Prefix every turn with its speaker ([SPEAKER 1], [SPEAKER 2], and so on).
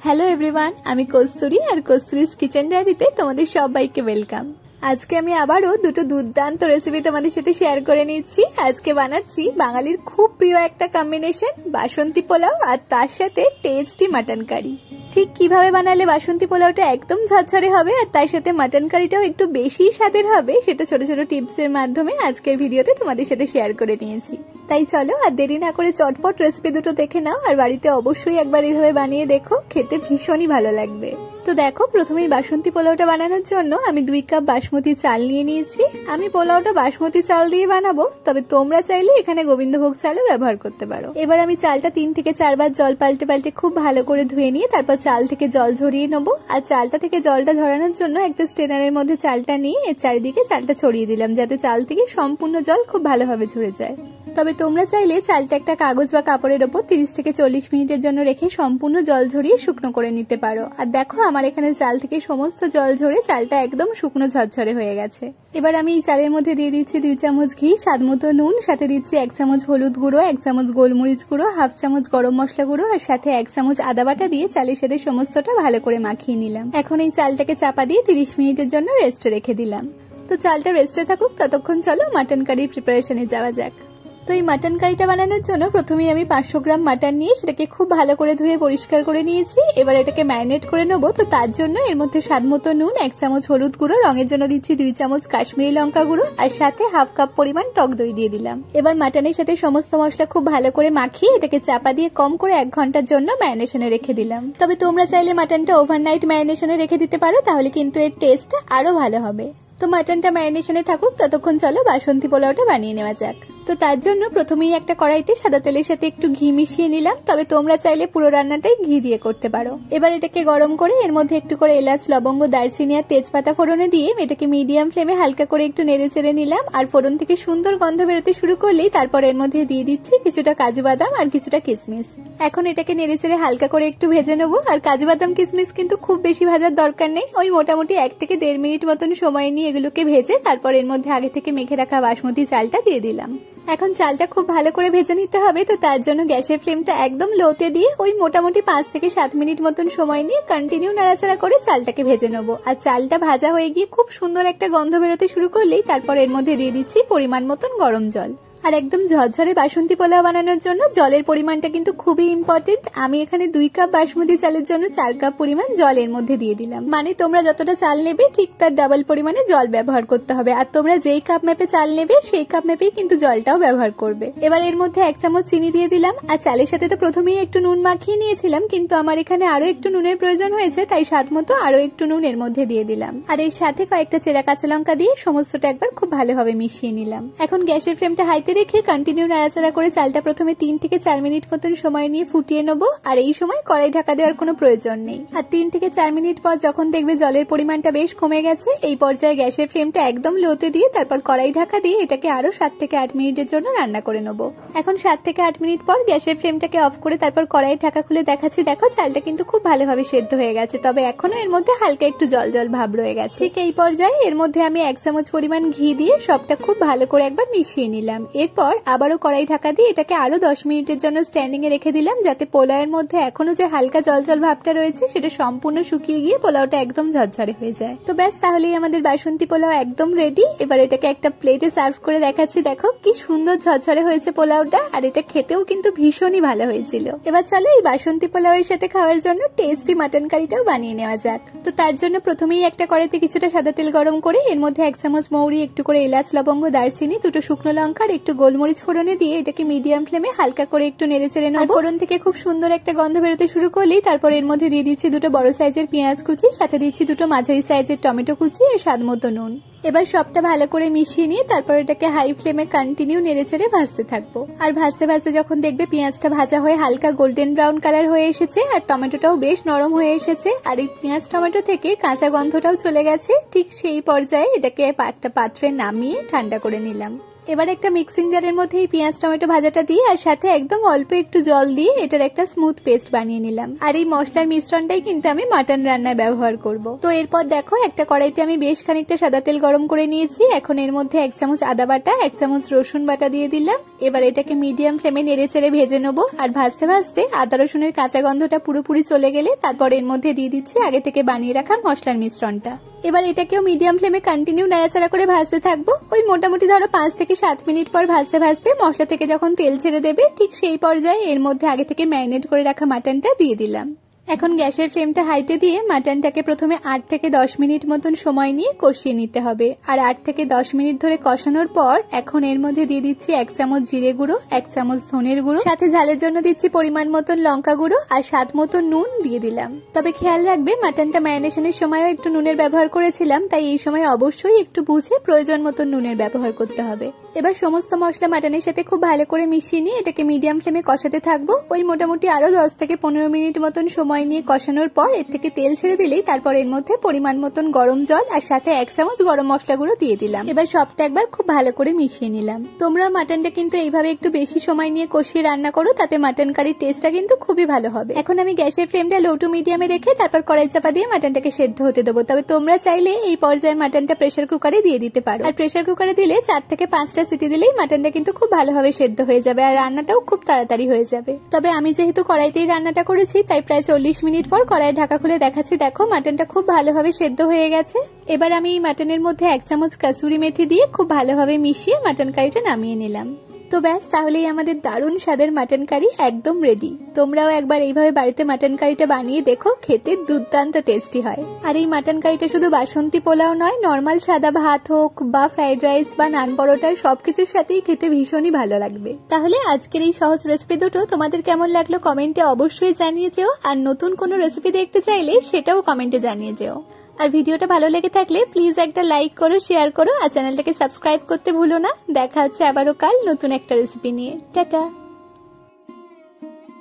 [SPEAKER 1] Hello everyone, আমি কস্তুরী আর কস্তুরীজ kitchen ডায়েরিতে তোমাদের সবাইকে ওয়েলকাম। আজকে আমি আবারও দুটো দুর্দান্ত রেসিপি তোমাদের সাথে শেয়ার করে নিচ্ছি। আজকে বানাচ্ছি বাঙালির খুব প্রিয় একটা কম্বিনেশন, বাসন্তী পোলাও আর তার সাথে টেস্টি মাটন কারি। ঠিক কিভাবে বানালে বাসন্তী পোলাওটা একদম ঝরঝরে হবে আর তার সাথে মাটন কারিটাও একটু বেশি স্বাদের হবে, সেটা ছোট ছোট টিপসের মাধ্যমে আজকের ভিডিওতে তোমাদের সাথে শেয়ার করে নিয়েছি। তাই চলো আর দেরি না করে চটপট রেসিপি দুটো দেখে নাও আর বাড়িতে অবশ্যই একবার এইভাবে বানিয়ে দেখো, খেতে ভীষণই ভালো লাগবে। তো দেখো, প্রথমেই বাসন্তী পোলাওটা বানানোর জন্য আমি 2 কাপ বাসমতি চাল নিয়ে নিয়েছি। আমি পোলাওটা বাসমতি চাল দিয়ে বানাবো, তবে তোমরা চাইলে এখানে গোবিন্দভোগ চালও ব্যবহার করতে পারো। এবার আমি চালটা 3 থেকে 4 বার জল পাল্টে পাল্টে খুব ভালো করে ধুয়ে নিয়ে তারপর চাল থেকে জল ঝরিয়ে নেবো। আর চালটা থেকে জলটা ঝরানোর জন্য একটা স্ট্রেনারের মধ্যে চালটা নিয়ে এর চারিদিকে চালটা ছড়িয়ে দিলাম, যাতে চাল থেকে সম্পূর্ণ জল খুব ভালোভাবে ঝরে যায়। তবে তোমরা চাইলে চালটা একটা কাগজ বা কাপড়ের ওপর 30 থেকে 40 মিনিটের জন্য রেখে সম্পূর্ণ জল ঝরিয়ে শুকনো করে নিতে পারো। আর দেখো, আমার এখানে চাল থেকে সমস্ত জল ঝরে চালটা একদম শুকনো ঝরঝরে হয়ে গেছে। এবার আমি এই চালের মধ্যে দিয়ে দিচ্ছি 2 চামচ ঘি, স্বাদ মতো নুন, সাথে দিচ্ছি 1 চামচ হলুদ গুঁড়ো, 1 চামচ গোলমরিচ গুঁড়ো, 1/2 চামচ গরম মশলা গুঁড়ো আর সাথে 1 চামচ আদা বাটা দিয়ে চালের সাথে সমস্তটা ভালো করে মাখিয়ে নিলাম। এখন এই চালটাকে চাপা দিয়ে 30 মিনিটের জন্য রেস্টে রেখে দিলাম। তো চালটা রেস্টে থাকুক, ততক্ষণ চলো মাটন কারির প্রিপারেশনে যাওয়া যাক। তো এই মাটন কারিটা বানানোর জন্য প্রথমেই আমি 500 গ্রাম মাটন নিয়ে সেটাকে খুব ভালো করে ধুয়ে পরিষ্কার করে নিয়েছি। এবার এটাকে ম্যারিনেট করে নেবো। তো তার জন্য এর মধ্যে স্বাদ মতো নুন, 1 চামচ হলুদ গুঁড়ো, রঙের জন্য দিচ্ছি 2 চামচ কাশ্মীরি লঙ্কা গুঁড়ো আর সাথে 1/2 কাপ পরিমাণ টক দই দিয়ে দিলাম। এবার মাটনের সাথে সমস্ত মশলা খুব ভালো করে মাখিয়ে এটাকে চাপা দিয়ে কম করে 1 ঘন্টার জন্য ম্যারিনেশনে রেখে দিলাম। তবে তোমরা চাইলে মাটনটা ওভারনাইট ম্যারিনেশনে রেখে দিতে পারো, তাহলে কিন্তু এর টেস্ট আরো ভালো হবে। তো মাটনটা ম্যারিনেশনে থাকুক, ততক্ষণ চলো বাসন্তী পোলাওটা বানিয়ে নেওয়া যাক। তো তার জন্য প্রথমেই একটা কড়াইতে সাদা তেলের সাথে একটু ঘি মিশিয়ে নিলাম, তবে তোমরা চাইলে পুরো রান্নাটাই ঘি দিয়ে করতে পারো। এবার এটাকে গরম করে এর মধ্যে একটু করে এলাচ, লবঙ্গ, দারচিনি আর তেজপাতা ফোড়নে দিয়ে এটাকে মিডিয়াম ফ্লেমে হালকা করে একটু নেড়ে চেড়ে নিলাম। আর ফোড়ন থেকে সুন্দর গন্ধ বেরোতে শুরু করলেই তারপর এর মধ্যে দিয়ে দিচ্ছি কিছুটা কাজু বাদাম আর কিছুটা কিশমিশ। এখন এটাকে নেড়ে চেড়ে হালকা করে একটু ভেজে নেবো। আর কাজু বাদাম কিশমিশ কিন্তু খুব বেশি ভাজার দরকার নেই, ওই মোটামুটি 1 থেকে 1.5 মিনিট মতন সময় নিয়ে এগুলোকে ভেজে তারপর এর মধ্যে আগে থেকে মেখে রাখা বাসমতি চালটা দিয়ে দিলাম। এখন চালটা খুব ভালো করে ভেজে নিতে হবে। তো তার জন্য গ্যাসের ফ্লেমটা একদম লোতে দিয়ে ওই মোটামুটি 5 থেকে 7 মিনিট মতন সময় নিয়ে কন্টিনিউ নাড়াচাড়া করে চালটাকে ভেজে নেবো। আর চালটা ভাজা হয়ে গিয়ে খুব সুন্দর একটা গন্ধ বেরোতে শুরু করলেই তারপর এর মধ্যে দিয়ে দিচ্ছি পরিমাণ মতন গরম জল। আর একদম ঝরঝরে বাসন্তী পোলাও বানানোর জন্য জলের পরিমাণটা কিন্তু খুবই ইম্পর্টেন্ট। আমি এখানে 2 কাপ বাসমতি চালের জন্য 4 কাপ পরিমাণ জল এর মধ্যে দিয়ে দিলাম। মানে তোমরা যতটা চাল নেবে ঠিক তার ডাবল পরিমাণে জল ব্যবহার করতে হবে। আর তোমরা যেই কাপ মেপে চাল নেবে সেই কাপ মেপেই কিন্তু জলটাও ব্যবহার করবে। এবার এর মধ্যে 1 চামচ চিনি দিয়ে দিলাম। আর চালের সাথে তো প্রথমেই একটু নুন মাখিয়ে নিয়েছিলাম, কিন্তু আমার এখানে আরো একটু নুনের প্রয়োজন হয়েছে, তাই স্বাদ মতো আরো একটু নুন এর মধ্যে দিয়ে দিলাম। আর এর সাথে কয়েকটা চেরা কাঁচা লঙ্কা দিয়ে সমস্তটা একবার খুব ভালোভাবে মিশিয়ে নিলাম। এখন গ্যাসের ফ্লেমটা হাইতে রেখে কন্টিনিউ নাড়াচাড়া করে চালটা প্রথমে 3 থেকে 4 মিনিট মতন সময় নিয়ে ফুটিয়ে নেবো। আর এই সময় কড়াই ঢাকা দেওয়ার কোনো প্রয়োজন নেই। আর 3 থেকে 4 মিনিট পর যখন দেখবে জলের পরিমাণটা বেশ কমে গেছে, এই পর্যায়ে গ্যাসের ফ্লেমটা একদম লোতে দিয়ে তারপর কড়াই ঢাকা দিয়ে এটাকে আরো 7 থেকে 8 মিনিটের জন্য রান্না করে নেবো। এখন 7 থেকে 8 মিনিট পর গ্যাসের ফ্লেমটাকে অফ করে তারপর কড়াই ঢাকা খুলে দেখাচ্ছি, দেখো চালটা কিন্তু খুব ভালোভাবে সেদ্ধ হয়ে গেছে, তবে এখনো এর মধ্যে হালকা একটু জল জল ভাব রয়ে গেছে। ঠিক এই পর্যায়ে এর মধ্যে আমি 1 চামচ পরিমাণ ঘি দিয়ে সবটা খুব ভালো করে একবার মিশিয়ে নিলাম। এরপর আবারও কড়াই ঢাকা দিয়ে এটাকে আরো 10 মিনিটের জন্য স্ট্যান্ডিং এ রেখে দিলাম, যাতে পোলাওয়ের মধ্যে এখনো যে হালকা জল জল ভাবটা রয়েছে সেটা সম্পূর্ণ শুকিয়ে গিয়ে পোলাওটা একদম ঝরঝরে হয়ে যায়। তো ব্যাস, তাহলেই আমাদের বাসন্তী পোলাও একদম রেডি। এবার এটাকে একটা প্লেটে সার্ভ করে দেখাচ্ছি, দেখো কি সুন্দর ঝরঝরে হয়েছে পোলাওটা, আর এটা খেতেও কিন্তু ভীষণই ভালো হয়েছিল। এবার চলো এই বাসন্তী পোলাওয়ের সাথে খাওয়ার জন্য টেস্টি মাটন কারিটাও বানিয়ে নেওয়া যাক। তো তার জন্য প্রথমেই একটা কড়াইতে কিছুটা সাদা তেল গরম করে এর মধ্যে 1 চামচ মৌরি, একটু করে এলাচ, লবঙ্গ, দারচিনি, 2টো শুকনো লঙ্কা আর একটু গোলমরিচ ফোড়নে দিয়ে এটাকে মিডিয়াম ফ্লেমে হালকা করে একটু নেড়ে চেড়ে নেবো। ফোড়ন থেকে খুব সুন্দর একটা গন্ধ বেরোতে শুরু করলেই তারপর এর মধ্যে দিয়ে দিচ্ছি 2টো বড় সাইজের পেঁয়াজ কুচি, সাথে দিচ্ছি 2টো মাঝারি সাইজের টমেটো কুচি আর স্বাদ মতো নুন। এবার সবটা ভালো করে মিশিয়ে নিয়ে তারপর এটাকে হাই ফ্লেমে কন্টিনিউ নেড়ে চেড়ে ভাজতে থাকবো। আর ভাজতে ভাজতে যখন দেখবে পেঁয়াজটা ভাজা হয়ে হালকা গোল্ডেন ব্রাউন কালার হয়ে এসেছে আর টমেটোটাও বেশ নরম হয়ে এসেছে আর এই পেঁয়াজ টমেটো থেকে কাঁচা গন্ধটাও চলে গেছে, ঠিক সেই পর্যায়ে এটাকে একটা পাত্রে নামিয়ে ঠান্ডা করে নিলাম। এবার একটা মিক্সিং জারের মধ্যে এই পেঁয়াজ টমেটো ভাজাটা দিয়ে আর সাথে একদম অল্প একটু জল দিয়ে এটার একটা স্মুথ পেস্ট বানিয়ে নিলাম। আর এই মশলার মিশ্রণটাই কিন্তু আমি মাটন রান্নায় ব্যবহার করব। তো এরপর দেখো একটা কড়াইতে আমি বেশ খানিকটা সাদা তেল গরম করে নিয়েছি। এখন এর মধ্যে 1 চামচ আদা বাটা 1 চামচ রসুন বাটা দিয়ে দিলাম। এবার এটাকে মিডিয়াম ফ্লেমে নেড়ে চেড়ে ভেজে নেবো। আর ভাজতে ভাজতে আদা রসুনের কাঁচা গন্ধটা পুরোপুরি চলে গেলে তারপর এর মধ্যে দিয়ে দিচ্ছি আগে থেকে বানিয়ে রাখা মশলার মিশ্রণটা। এবার এটাকেও মিডিয়াম ফ্লেমে কন্টিনিউ নাড়াচাড়া করে ভাজতে থাকবো। ওই মোটামুটি ধরো 5 থেকে 7 মিনিট পর ভাজতে ভাজতে মশলা থেকে যখন তেল ছেড়ে দেবে ঠিক সেই পর্যায়ে এর মধ্যে আগে থেকে ম্যারিনেট করে রাখা মাটনটা দিয়ে দিলাম। এখন গ্যাসের ফ্লেমটা হাইতে দিয়ে মাটনটাকে প্রথমে 8 থেকে 10 মিনিট মতন সময় নিয়ে কষিয়ে নিতে হবে। আর 8 থেকে 10 মিনিট ধরে কষানোর পর এখন এর মধ্যে দিয়ে দিচ্ছি 1 চামচ জিরে গুঁড়ো 1 চামচ ধনের গুঁড়ো, সাথে ঝালের জন্য দিচ্ছি পরিমাণ মতন লঙ্কা গুঁড়ো আর স্বাদ মতো নুন দিয়ে দিলাম। তবে খেয়াল রাখবে মাটনটা ম্যারিনেশনের সময়ও একটু নুনের ব্যবহার করেছিলাম, তাই এই সময় অবশ্যই একটু বুঝে প্রয়োজন মতন নুনের ব্যবহার করতে হবে। এবার সমস্ত মশলা মাটনের সাথে খুব ভালো করে মিশিয়ে নিয়ে এটাকে মিডিয়াম ফ্লেমে কষাতে থাকবো। ওই মোটামুটি আরো 10 থেকে 15 মিনিট মতন সময় নিয়ে কষানোর পর এর থেকে তেল ছেড়ে দিলেই তারপর এর মধ্যে পরিমাণ মতন গরম জল আর সাথে 1 চামচ গরম মশলা গুঁড়ো দিয়ে দিলাম। এবার সবটা একবার খুব ভালো করে মিশিয়ে নিলাম। তোমরা মাটনটা কিন্তু এইভাবে একটু বেশি সময় নিয়ে কষিয়ে রান্না করো, তাতে মাটন কারির টেস্টটা কিন্তু খুবই ভালো হবে। এখন আমি গ্যাসের ফ্লেমটা লো টু মিডিয়ামে রেখে তারপর কড়াই চাপা দিয়ে মাটনটাকে সেদ্ধ হতে দেবো। তবে তোমরা চাইলে এই পর্যায়ে মাটনটা প্রেসার কুকারে দিয়ে দিতে পারো। আর প্রেসার কুকারে দিলে 4 থেকে 5টা সিটি দিলেই মাটনটা কিন্তু খুব ভালোভাবে সেদ্ধ হয়ে যাবে আর রান্নাটাও খুব তাড়াতাড়ি হয়ে যাবে। তবে আমি যেহেতু কড়াইতেই রান্নাটা করেছি তাই প্রায় 40 মিনিট পর কড়াই ঢাকা খুলে দেখাচ্ছি, দেখো মাটনটা খুব ভালোভাবে সেদ্ধ হয়ে গেছে। এবার আমি এই মাটনের মধ্যে 1 চামচ কাসুরি মেথি দিয়ে খুব ভালোভাবে মিশিয়ে মাটন কারিটা নামিয়ে নিলাম। তো ব্যাস, তাহলেই আমাদের দারুণ স্বাদের মাটন কারি একদম রেডি। তোমরাও একবার এইভাবে বাড়িতে মাটন কারিটা বানিয়ে দেখো, খেতে দুর্দান্ত টেস্টি হয়। আর এই মাটন কারিটা শুধু বাসন্তী পোলাও নয়, নর্মাল সাদা ভাত হোক বা ফ্রাইড রাইস বা নান পরোটার সবকিছুর সাথেই খেতে ভীষণই ভালো লাগবে। তাহলে আজকের এই সহজ রেসিপি দুটো তোমাদের কেমন লাগলো কমেন্টে অবশ্যই জানিয়ে যেও। আর নতুন কোনো রেসিপি দেখতে চাইলে সেটাও কমেন্টে জানিয়ে যেও। আর ভিডিওটা ভালো লেগে থাকলে প্লিজ একটা লাইক করো, শেয়ার করো আর চ্যানেলটাকে সাবস্ক্রাইব করতে ভুলো না। দেখা হচ্ছে আবারও কাল নতুন একটা রেসিপি নিয়ে। টাটা।